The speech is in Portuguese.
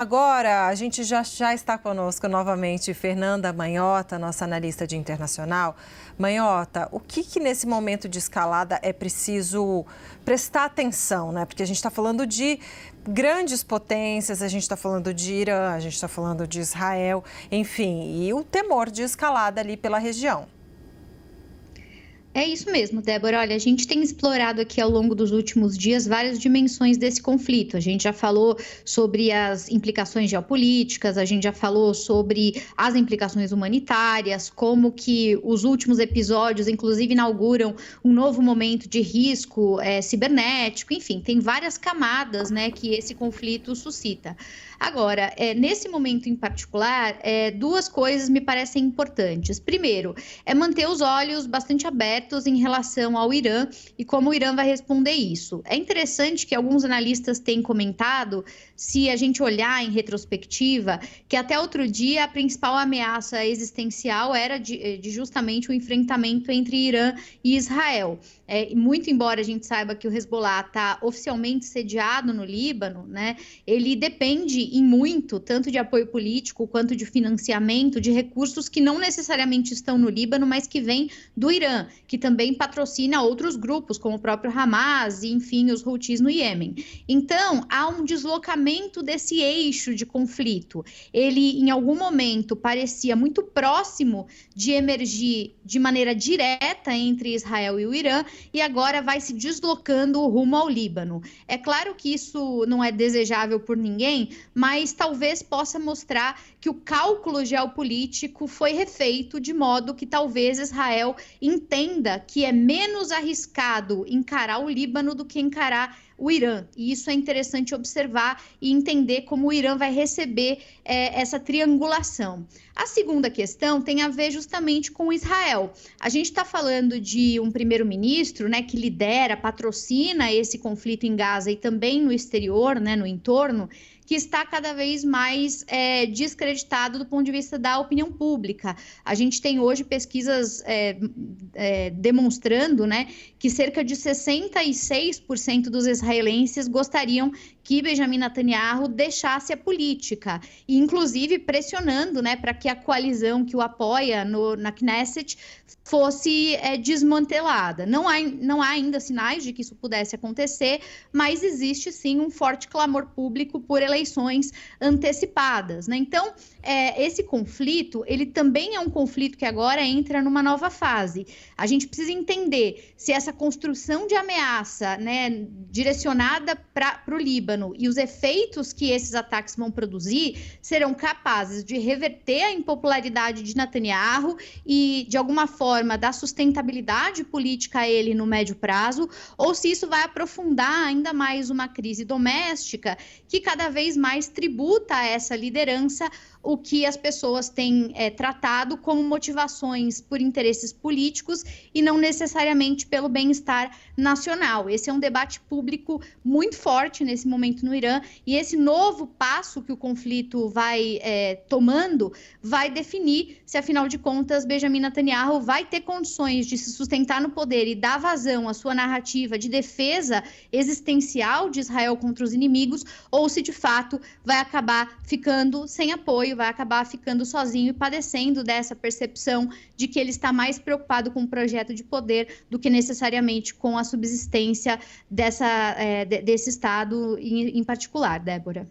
Agora, a gente já está conosco novamente Fernanda Manhota, nossa analista de internacional. Manhota, o que nesse momento de escalada é preciso prestar atenção, né? Porque a gente está falando de grandes potências, a gente está falando de Irã, a gente está falando de Israel, enfim, e o temor de escalada ali pela região. É isso mesmo, Débora. Olha, a gente tem explorado aqui ao longo dos últimos dias várias dimensões desse conflito. A gente já falou sobre as implicações geopolíticas, a gente já falou sobre as implicações humanitárias, como que os últimos episódios, inclusive, inauguram um novo momento de risco cibernético. Enfim, tem várias camadas, né, que esse conflito suscita. Agora, nesse momento em particular, duas coisas me parecem importantes. Primeiro, é manter os olhos bastante abertos em relação ao Irã e como o Irã vai responder isso. É interessante que alguns analistas têm comentado, se a gente olhar em retrospectiva, que até outro dia a principal ameaça existencial era de justamente o enfrentamento entre Irã e Israel. Muito embora a gente saiba que o Hezbollah está oficialmente sediado no Líbano, né, ele depende em muito, tanto de apoio político quanto de financiamento, de recursos que não necessariamente estão no Líbano, mas que vêm do Irã, que também patrocina outros grupos, como o próprio Hamas e, enfim, os Houthis no Iêmen. Então, há um deslocamento desse eixo de conflito. Ele, em algum momento, parecia muito próximo de emergir de maneira direta entre Israel e o Irã, e agora vai se deslocando rumo ao Líbano. É claro que isso não é desejável por ninguém, mas talvez possa mostrar que o cálculo geopolítico foi refeito de modo que talvez Israel entenda que é menos arriscado encarar o Líbano do que encarar o Irã. E isso é interessante observar e entender como o Irã vai receber essa triangulação. A segunda questão tem a ver justamente com Israel. A gente está falando de um primeiro-ministro, né, que lidera, patrocina esse conflito em Gaza e também no exterior, né, no entorno, que está cada vez mais descreditado do ponto de vista da opinião pública. A gente tem hoje pesquisas demonstrando, né, que cerca de 66% dos israelenses gostariam que Benjamin Netanyahu deixasse a política, e inclusive pressionando, né, para que a coalizão que o apoia na Knesset fosse desmantelada. Não há ainda sinais de que isso pudesse acontecer, mas existe sim um forte clamor público por eleições antecipadas, né? Então, esse conflito, ele também é um conflito que agora entra numa nova fase. A gente precisa entender se essa construção de ameaça, né, direcionada para o Líbano e os efeitos que esses ataques vão produzir serão capazes de reverter a impopularidade de Netanyahu e, de alguma forma, dar sustentabilidade política a ele no médio prazo, ou se isso vai aprofundar ainda mais uma crise doméstica que cada vez mais tributa a essa liderança o que as pessoas têm tratado como motivações por interesses políticos e não necessariamente pelo bem-estar nacional. Esse é um debate público muito forte nesse momento no Irã, e esse novo passo que o conflito vai tomando vai definir se, afinal de contas, Benjamin Netanyahu vai ter condições de se sustentar no poder e dar vazão à sua narrativa de defesa existencial de Israel contra os inimigos, ou se, de fato, vai acabar ficando sem apoio, vai acabar ficando sozinho e padecendo dessa percepção de que ele está mais preocupado com o projeto de poder do que necessariamente com a subsistência desse Estado em particular, Débora.